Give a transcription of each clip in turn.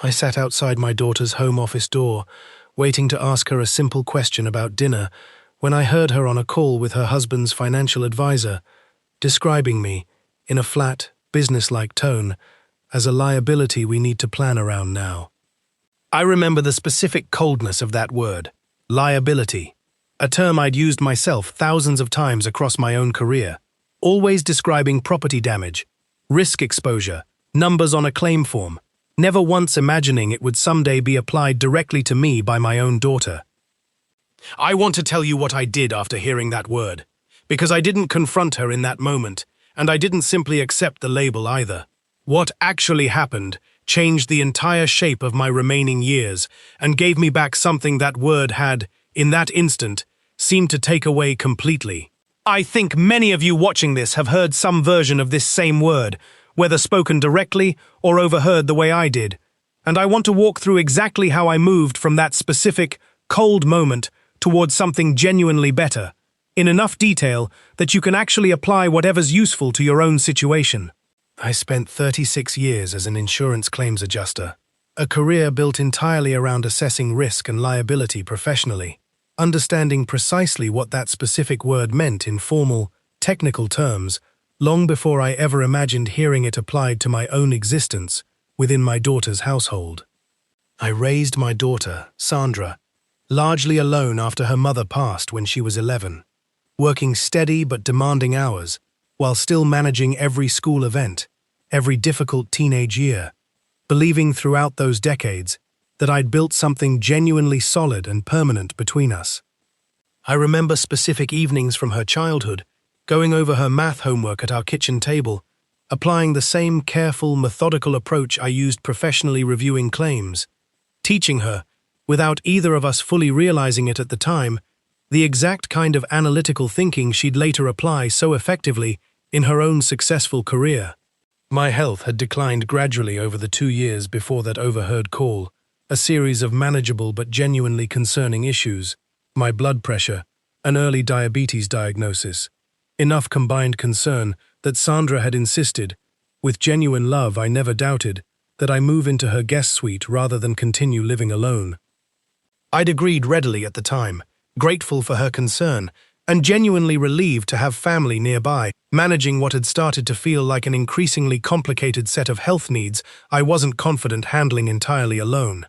I sat outside my daughter's home office door, waiting to ask her a simple question about dinner, when I heard her on a call with her husband's financial advisor, describing me, in a flat, businesslike tone, as a liability we need to plan around now. I remember the specific coldness of that word, liability, a term I'd used myself thousands of times across my own career, always describing property damage, risk exposure, numbers on a claim form, never once imagining it would someday be applied directly to me by my own daughter. I want to tell you what I did after hearing that word, because I didn't confront her in that moment, and I didn't simply accept the label either. What actually happened changed the entire shape of my remaining years and gave me back something that word had, in that instant, seemed to take away completely. I think many of you watching this have heard some version of this same word, whether spoken directly or overheard the way I did, and I want to walk through exactly how I moved from that specific, cold moment towards something genuinely better, in enough detail that you can actually apply whatever's useful to your own situation. I spent 36 years as an insurance claims adjuster, a career built entirely around assessing risk and liability professionally, understanding precisely what that specific word meant in formal, technical terms, long before I ever imagined hearing it applied to my own existence within my daughter's household. I raised my daughter, Sandra, largely alone after her mother passed when she was 11, working steady but demanding hours, while still managing every school event, every difficult teenage year, believing throughout those decades that I'd built something genuinely solid and permanent between us. I remember specific evenings from her childhood, going over her math homework at our kitchen table, applying the same careful, methodical approach I used professionally reviewing claims, teaching her, without either of us fully realizing it at the time, the exact kind of analytical thinking she'd later apply so effectively in her own successful career. My health had declined gradually over the 2 years before that overheard call, a series of manageable but genuinely concerning issues, my blood pressure, an early diabetes diagnosis, enough combined concern that Sandra had insisted, with genuine love I never doubted, that I move into her guest suite rather than continue living alone. I'd agreed readily at the time, grateful for her concern, and genuinely relieved to have family nearby, managing what had started to feel like an increasingly complicated set of health needs I wasn't confident handling entirely alone.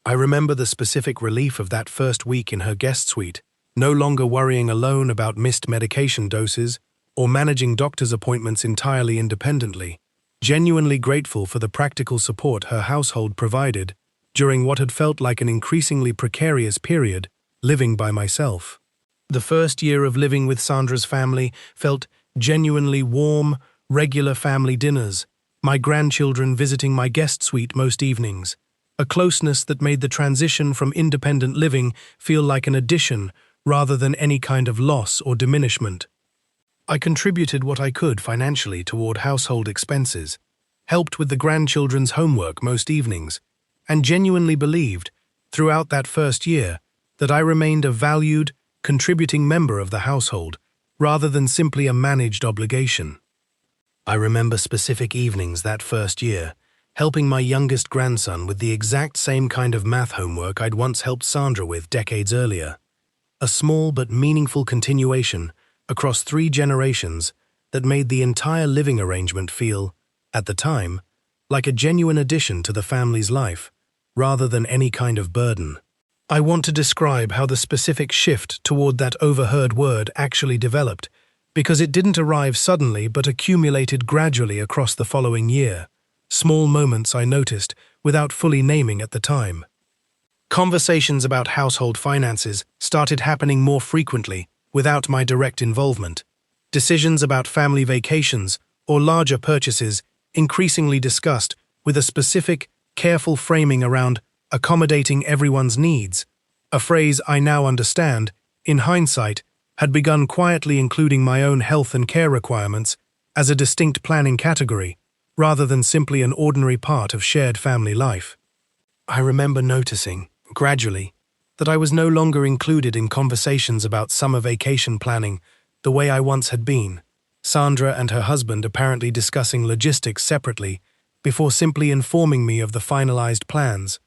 I remember the specific relief of that first week in her guest suite, no longer worrying alone about missed medication doses or managing doctor's appointments entirely independently, genuinely grateful for the practical support her household provided during what had felt like an increasingly precarious period, living by myself. The first year of living with Sandra's family felt genuinely warm, regular family dinners, my grandchildren visiting my guest suite most evenings, a closeness that made the transition from independent living feel like an addition rather than any kind of loss or diminishment. I contributed what I could financially toward household expenses, helped with the grandchildren's homework most evenings, and genuinely believed, throughout that first year, that I remained a valued, contributing member of the household, rather than simply a managed obligation. I remember specific evenings that first year, helping my youngest grandson with the exact same kind of math homework I'd once helped Sandra with decades earlier. A small but meaningful continuation across 3 generations that made the entire living arrangement feel, at the time, like a genuine addition to the family's life, rather than any kind of burden. I want to describe how the specific shift toward that overheard word actually developed, because it didn't arrive suddenly but accumulated gradually across the following year, small moments I noticed without fully naming at the time. Conversations about household finances started happening more frequently without my direct involvement. Decisions about family vacations or larger purchases increasingly discussed with a specific, careful framing around accommodating everyone's needs, a phrase I now understand, in hindsight, had begun quietly including my own health and care requirements as a distinct planning category, rather than simply an ordinary part of shared family life. I remember noticing, gradually, that I was no longer included in conversations about summer vacation planning the way I once had been, Sandra and her husband apparently discussing logistics separately, before simply informing me of the finalized plans.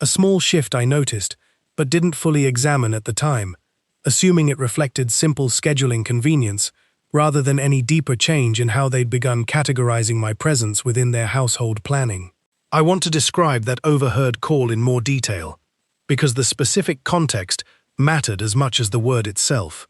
A small shift I noticed, but didn't fully examine at the time, assuming it reflected simple scheduling convenience rather than any deeper change in how they'd begun categorizing my presence within their household planning. I want to describe that overheard call in more detail, because the specific context mattered as much as the word itself.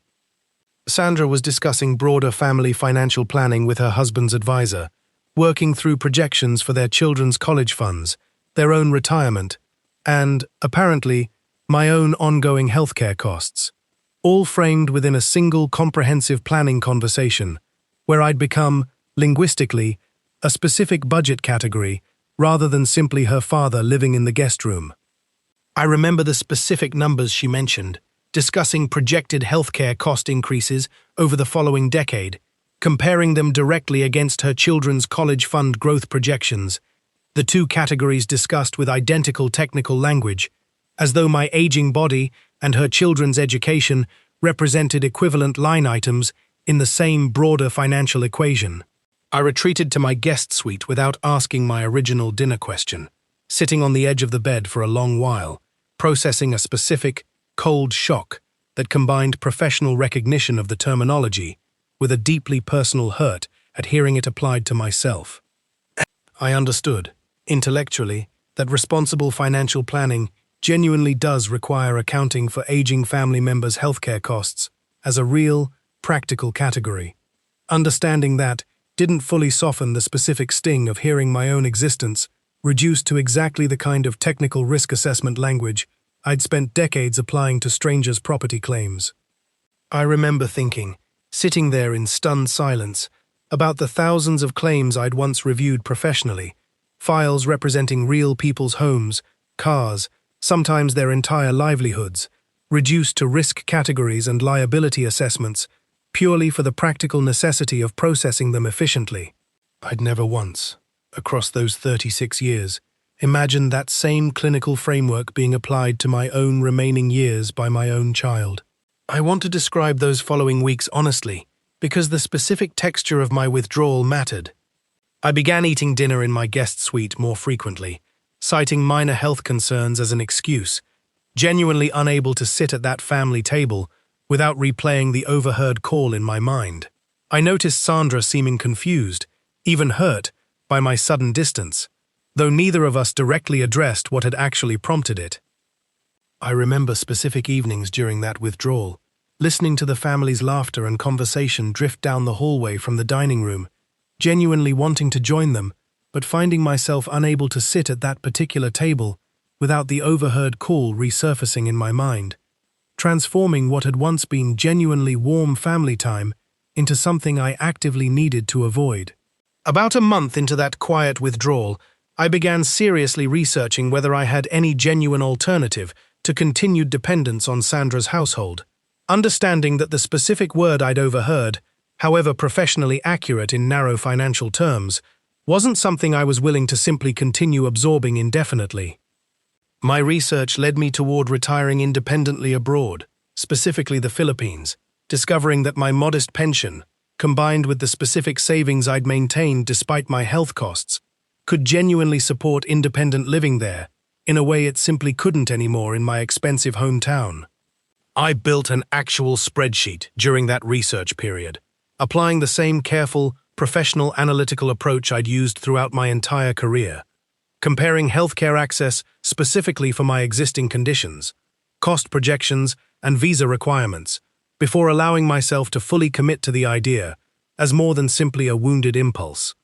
Sandra was discussing broader family financial planning with her husband's advisor, working through projections for their children's college funds, their own retirement, and, apparently, my own ongoing healthcare costs, all framed within a single comprehensive planning conversation, where I'd become, linguistically, a specific budget category rather than simply her father living in the guest room. I remember the specific numbers she mentioned, discussing projected healthcare cost increases over the following decade, comparing them directly against her children's college fund growth projections, the two categories discussed with identical technical language, as though my aging body and her children's education represented equivalent line items in the same broader financial equation. I retreated to my guest suite without asking my original dinner question, sitting on the edge of the bed for a long while, processing a specific, cold shock that combined professional recognition of the terminology with a deeply personal hurt at hearing it applied to myself. I understood, intellectually, that responsible financial planning genuinely does require accounting for aging family members' healthcare costs as a real, practical category. Understanding that didn't fully soften the specific sting of hearing my own existence reduced to exactly the kind of technical risk assessment language I'd spent decades applying to strangers' property claims. I remember thinking, sitting there in stunned silence, about the thousands of claims I'd once reviewed professionally, files representing real people's homes, cars, sometimes their entire livelihoods, reduced to risk categories and liability assessments, purely for the practical necessity of processing them efficiently. I'd never once, across those 36 years, imagined that same clinical framework being applied to my own remaining years by my own child. I want to describe those following weeks honestly, because the specific texture of my withdrawal mattered. I began eating dinner in my guest suite more frequently, citing minor health concerns as an excuse, genuinely unable to sit at that family table without replaying the overheard call in my mind. I noticed Sandra seeming confused, even hurt, by my sudden distance, though neither of us directly addressed what had actually prompted it. I remember specific evenings during that withdrawal, listening to the family's laughter and conversation drift down the hallway from the dining room, genuinely wanting to join them, but finding myself unable to sit at that particular table without the overheard call resurfacing in my mind, transforming what had once been genuinely warm family time into something I actively needed to avoid. About a month into that quiet withdrawal, I began seriously researching whether I had any genuine alternative to continued dependence on Sandra's household, understanding that the specific word I'd overheard, however professionally accurate in narrow financial terms, wasn't something I was willing to simply continue absorbing indefinitely. My research led me toward retiring independently abroad, specifically the Philippines, discovering that my modest pension, combined with the specific savings I'd maintained despite my health costs, could genuinely support independent living there, in a way it simply couldn't anymore in my expensive hometown. I built an actual spreadsheet during that research period, applying the same careful, professional analytical approach I'd used throughout my entire career, comparing healthcare access specifically for my existing conditions, cost projections, and visa requirements, before allowing myself to fully commit to the idea as more than simply a wounded impulse.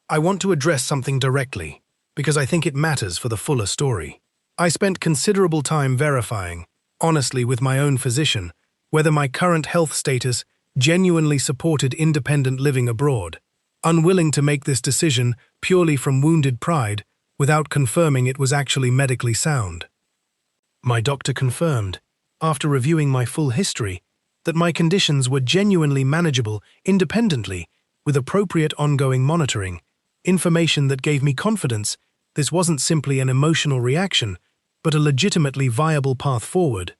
I want to address something directly, because I think it matters for the fuller story. I spent considerable time verifying, honestly with my own physician, whether my current health status genuinely supported independent living abroad, unwilling to make this decision purely from wounded pride without confirming it was actually medically sound. My doctor confirmed, after reviewing my full history, that my conditions were genuinely manageable independently with appropriate ongoing monitoring, information that gave me confidence this wasn't simply an emotional reaction, but a legitimately viable path forward.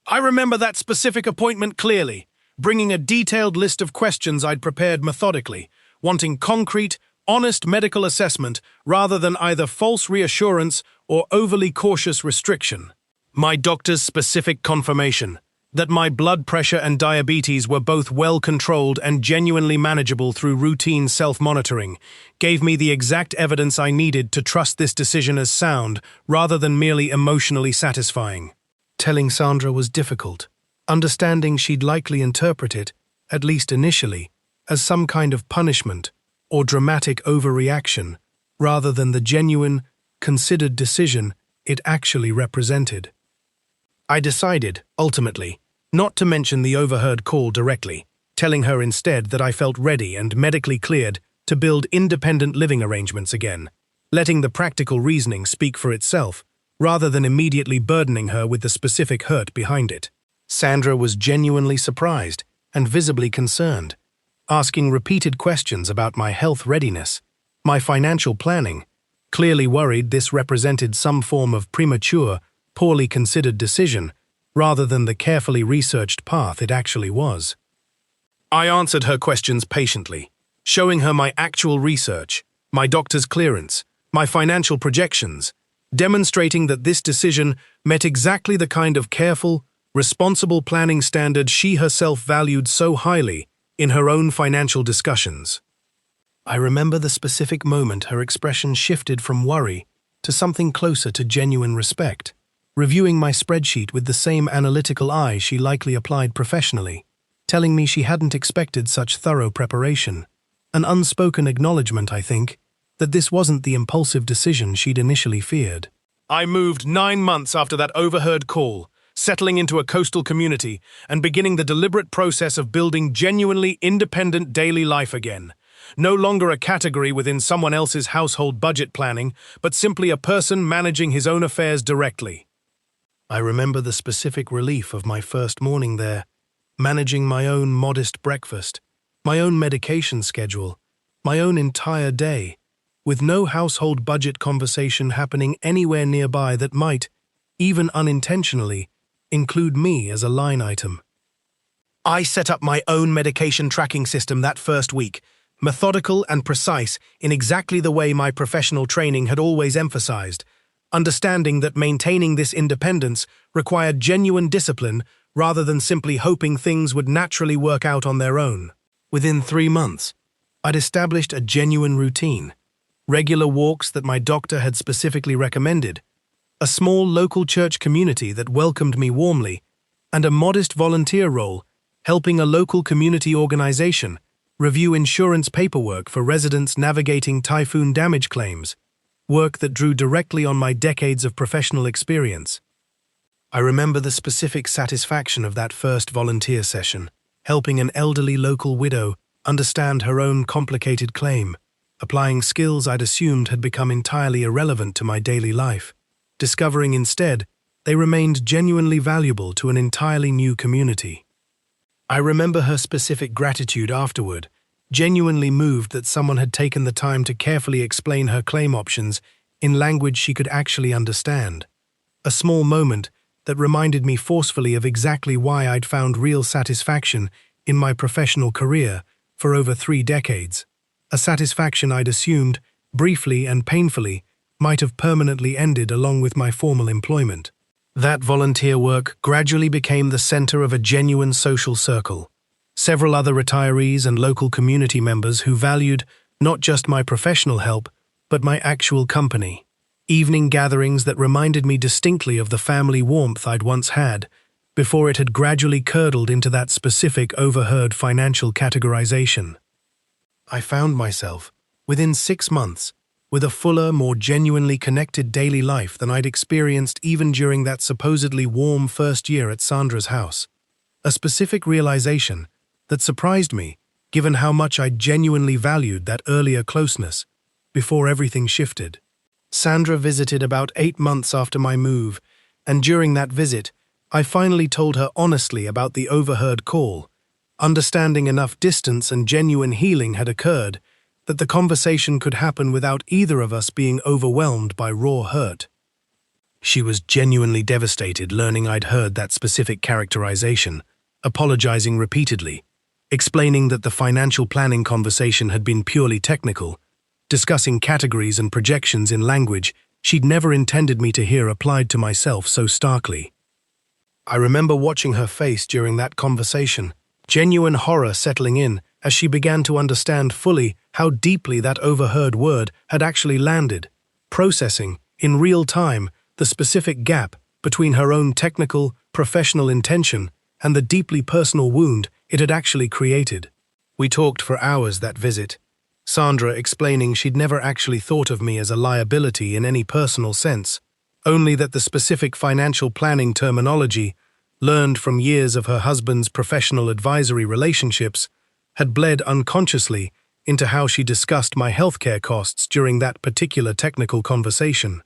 I remember that specific appointment clearly, bringing a detailed list of questions I'd prepared methodically, wanting concrete, honest medical assessment rather than either false reassurance or overly cautious restriction. My doctor's specific confirmation that my blood pressure and diabetes were both well controlled and genuinely manageable through routine self-monitoring gave me the exact evidence I needed to trust this decision as sound rather than merely emotionally satisfying. Telling Sandra was difficult. Understanding she'd likely interpret it, at least initially, as some kind of punishment or dramatic overreaction, rather than the genuine, considered decision it actually represented. I decided, ultimately, not to mention the overheard call directly, telling her instead that I felt ready and medically cleared to build independent living arrangements again, letting the practical reasoning speak for itself, rather than immediately burdening her with the specific hurt behind it. Sandra was genuinely surprised and visibly concerned, asking repeated questions about my health readiness, my financial planning, clearly worried this represented some form of premature, poorly considered decision, rather than the carefully researched path it actually was. I answered her questions patiently, showing her my actual research, my doctor's clearance, my financial projections, demonstrating that this decision met exactly the kind of careful, responsible planning standard she herself valued so highly in her own financial discussions. I remember the specific moment her expression shifted from worry to something closer to genuine respect, reviewing my spreadsheet with the same analytical eye she likely applied professionally, telling me she hadn't expected such thorough preparation. An unspoken acknowledgement, I think, that this wasn't the impulsive decision she'd initially feared. I moved 9 months after that overheard call, settling into a coastal community and beginning the deliberate process of building genuinely independent daily life again. No longer a category within someone else's household budget planning, but simply a person managing his own affairs directly. I remember the specific relief of my first morning there, managing my own modest breakfast, my own medication schedule, my own entire day, with no household budget conversation happening anywhere nearby that might, even unintentionally, include me as a line item. I set up my own medication tracking system that first week, methodical and precise in exactly the way my professional training had always emphasized, understanding that maintaining this independence required genuine discipline rather than simply hoping things would naturally work out on their own. Within 3 months, I'd established a genuine routine, regular walks that my doctor had specifically recommended, a small local church community that welcomed me warmly, and a modest volunteer role helping a local community organization review insurance paperwork for residents navigating typhoon damage claims, work that drew directly on my decades of professional experience. I remember the specific satisfaction of that first volunteer session, helping an elderly local widow understand her own complicated claim, applying skills I'd assumed had become entirely irrelevant to my daily life, discovering instead they remained genuinely valuable to an entirely new community. I remember her specific gratitude afterward, genuinely moved that someone had taken the time to carefully explain her claim options in language she could actually understand. A small moment that reminded me forcefully of exactly why I'd found real satisfaction in my professional career for over 3 decades. A satisfaction I'd assumed, briefly and painfully, might have permanently ended along with my formal employment. That volunteer work gradually became the center of a genuine social circle. Several other retirees and local community members who valued not just my professional help, but my actual company. Evening gatherings that reminded me distinctly of the family warmth I'd once had, before it had gradually curdled into that specific overheard financial categorization. I found myself, within 6 months, with a fuller, more genuinely connected daily life than I'd experienced even during that supposedly warm first year at Sandra's house. A specific realization that surprised me, given how much I genuinely valued that earlier closeness, before everything shifted. Sandra visited about 8 months after my move, and during that visit, I finally told her honestly about the overheard call, understanding enough distance and genuine healing had occurred that the conversation could happen without either of us being overwhelmed by raw hurt. She was genuinely devastated learning I'd heard that specific characterization, apologizing repeatedly, explaining that the financial planning conversation had been purely technical, discussing categories and projections in language she'd never intended me to hear applied to myself so starkly. I remember watching her face during that conversation, genuine horror settling in as she began to understand fully how deeply that overheard word had actually landed, processing, in real time, the specific gap between her own technical, professional intention and the deeply personal wound it had actually created. We talked for hours that visit, Sandra explaining she'd never actually thought of me as a liability in any personal sense, only that the specific financial planning terminology, learned from years of her husband's professional advisory relationships, had bled unconsciously into how she discussed my healthcare costs during that particular technical conversation.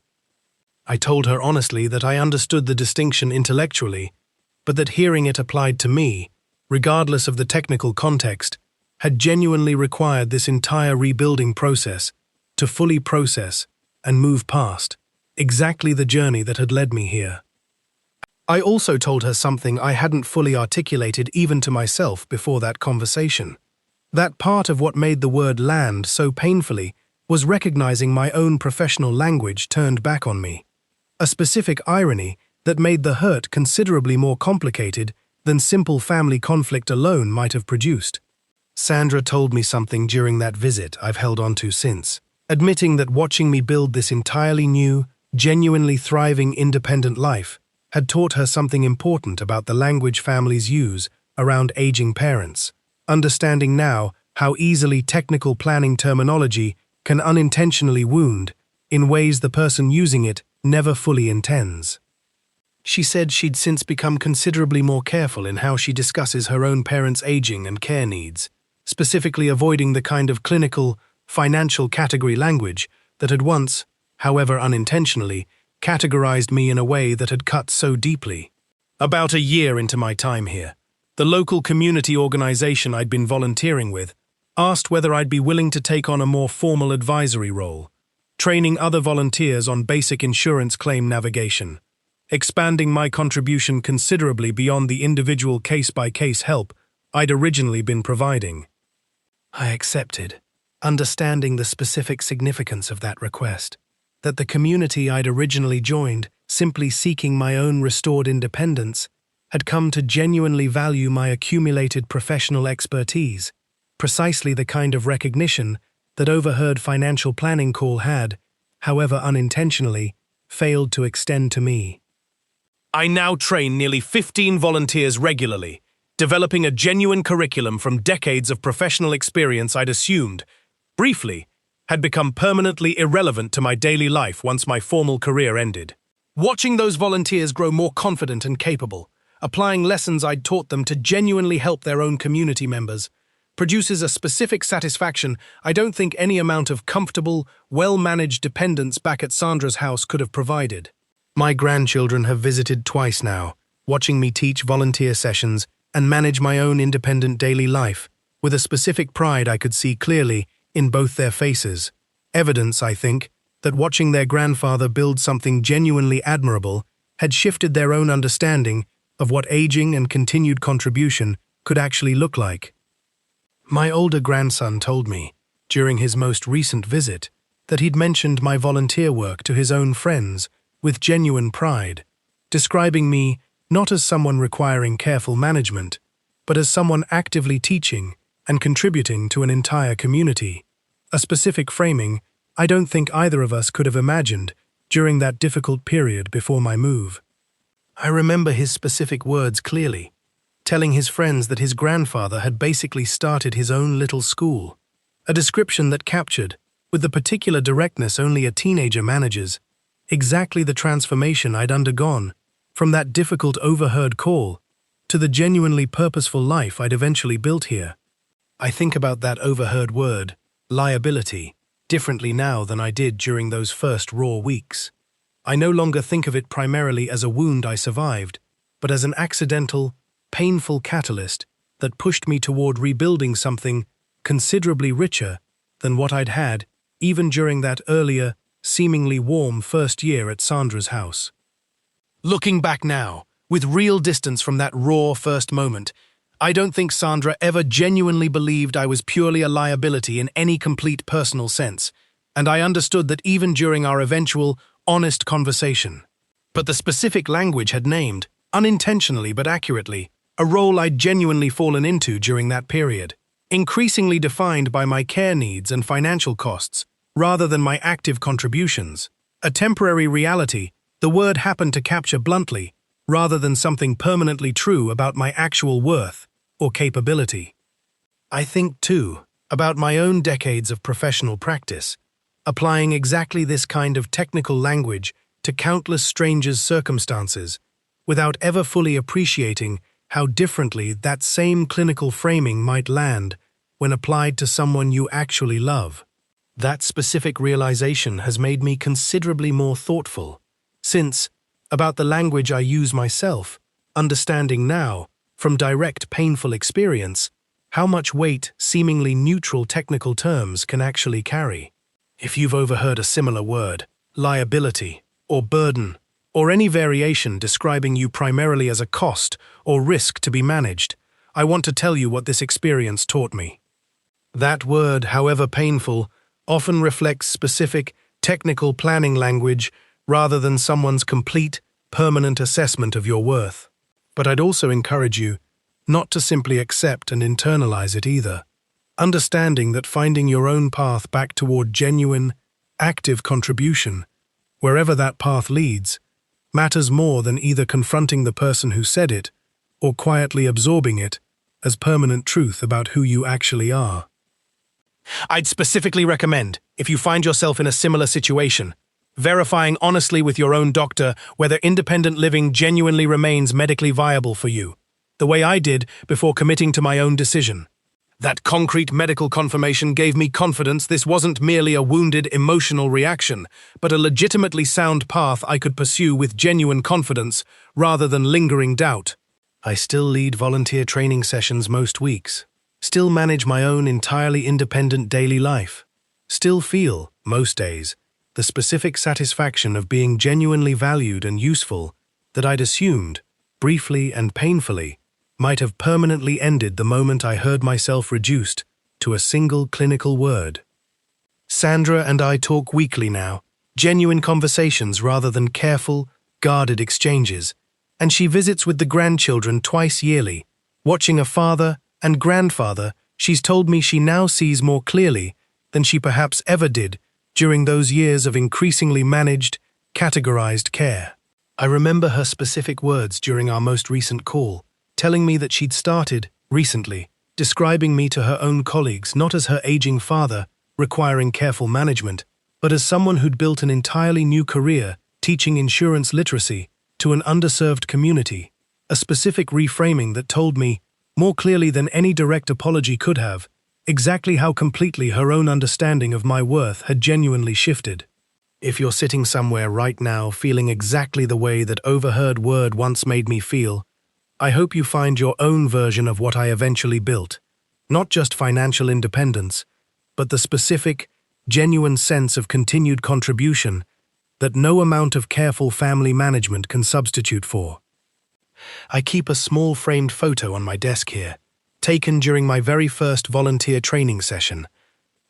I told her honestly that I understood the distinction intellectually, but that hearing it applied to me, regardless of the technical context, had genuinely required this entire rebuilding process to fully process and move past exactly the journey that had led me here. I also told her something I hadn't fully articulated even to myself before that conversation. That part of what made the word land so painfully was recognizing my own professional language turned back on me. A specific irony that made the hurt considerably more complicated than simple family conflict alone might have produced. Sandra told me something during that visit I've held on to since, admitting that watching me build this entirely new, genuinely thriving independent life had taught her something important about the language families use around aging parents, understanding now how easily technical planning terminology can unintentionally wound in ways the person using it never fully intends. She said she'd since become considerably more careful in how she discusses her own parents' aging and care needs, specifically avoiding the kind of clinical, financial category language that had once, however unintentionally, categorized me in a way that had cut so deeply. About a year into my time here, the local community organization I'd been volunteering with asked whether I'd be willing to take on a more formal advisory role, training other volunteers on basic insurance claim navigation, expanding my contribution considerably beyond the individual case-by-case help I'd originally been providing. I accepted, understanding the specific significance of that request, that the community I'd originally joined, simply seeking my own restored independence, had come to genuinely value my accumulated professional expertise, precisely the kind of recognition that overheard financial planning call had, however unintentionally, failed to extend to me. I now train nearly 15 volunteers regularly, developing a genuine curriculum from decades of professional experience I'd assumed, briefly, had become permanently irrelevant to my daily life once my formal career ended. Watching those volunteers grow more confident and capable, applying lessons I'd taught them to genuinely help their own community members, produces a specific satisfaction I don't think any amount of comfortable, well-managed dependence back at Sandra's house could have provided. My grandchildren have visited twice now, watching me teach volunteer sessions and manage my own independent daily life, with a specific pride I could see clearly in both their faces. Evidence, I think, that watching their grandfather build something genuinely admirable had shifted their own understanding of what aging and continued contribution could actually look like. My older grandson told me, during his most recent visit, that he'd mentioned my volunteer work to his own friends with genuine pride, describing me not as someone requiring careful management, but as someone actively teaching and contributing to an entire community, a specific framing I don't think either of us could have imagined during that difficult period before my move. I remember his specific words clearly, telling his friends that his grandfather had basically started his own little school, a description that captured, with the particular directness only a teenager manages, exactly the transformation I'd undergone from that difficult overheard call to the genuinely purposeful life I'd eventually built here. I think about that overheard word, liability, differently now than I did during those first raw weeks. I no longer think of it primarily as a wound I survived, but as an accidental, painful catalyst that pushed me toward rebuilding something considerably richer than what I'd had even during that earlier, seemingly warm first year at Sandra's house. Looking back now, with real distance from that raw first moment, I don't think Sandra ever genuinely believed I was purely a liability in any complete personal sense, and I understood that even during our eventual, honest conversation. But the specific language had named, unintentionally but accurately, a role I'd genuinely fallen into during that period, increasingly defined by my care needs and financial costs, rather than my active contributions. A temporary reality, the word happened to capture bluntly, rather than something permanently true about my actual worth or capability. I think, too, about my own decades of professional practice, applying exactly this kind of technical language to countless strangers' circumstances, without ever fully appreciating how differently that same clinical framing might land when applied to someone you actually love. That specific realization has made me considerably more thoughtful, since, about the language I use myself, understanding now, from direct painful experience, how much weight seemingly neutral technical terms can actually carry. If you've overheard a similar word, liability, or burden, or any variation describing you primarily as a cost or risk to be managed, I want to tell you what this experience taught me. That word, however painful, often reflects specific, technical planning language rather than someone's complete, permanent assessment of your worth. But I'd also encourage you not to simply accept and internalize it either, understanding that finding your own path back toward genuine, active contribution, wherever that path leads, matters more than either confronting the person who said it or quietly absorbing it as permanent truth about who you actually are. I'd specifically recommend, if you find yourself in a similar situation, verifying honestly with your own doctor whether independent living genuinely remains medically viable for you, the way I did before committing to my own decision. That concrete medical confirmation gave me confidence this wasn't merely a wounded emotional reaction, but a legitimately sound path I could pursue with genuine confidence rather than lingering doubt. I still lead volunteer training sessions most weeks, still manage my own entirely independent daily life, still feel, most days, the specific satisfaction of being genuinely valued and useful that I'd assumed, briefly and painfully, might have permanently ended the moment I heard myself reduced to a single clinical word. Sandra and I talk weekly now, genuine conversations rather than careful, guarded exchanges, and she visits with the grandchildren twice yearly, watching a father and grandfather she's told me she now sees more clearly than she perhaps ever did during those years of increasingly managed, categorized care. I remember her specific words during our most recent call, telling me that she'd started, recently, describing me to her own colleagues not as her aging father, requiring careful management, but as someone who'd built an entirely new career teaching insurance literacy to an underserved community, a specific reframing that told me, more clearly than any direct apology could have, exactly how completely her own understanding of my worth had genuinely shifted. If you're sitting somewhere right now feeling exactly the way that overheard word once made me feel, I hope you find your own version of what I eventually built, not just financial independence, but the specific, genuine sense of continued contribution that no amount of careful family management can substitute for. I keep a small framed photo on my desk here, taken during my very first volunteer training session,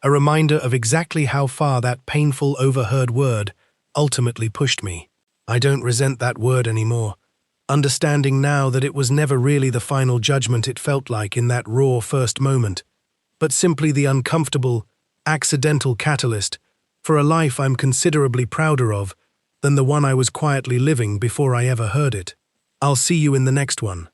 a reminder of exactly how far that painful overheard word ultimately pushed me. I don't resent that word anymore, understanding now that it was never really the final judgment it felt like in that raw first moment, but simply the uncomfortable, accidental catalyst for a life I'm considerably prouder of than the one I was quietly living before I ever heard it. I'll see you in the next one.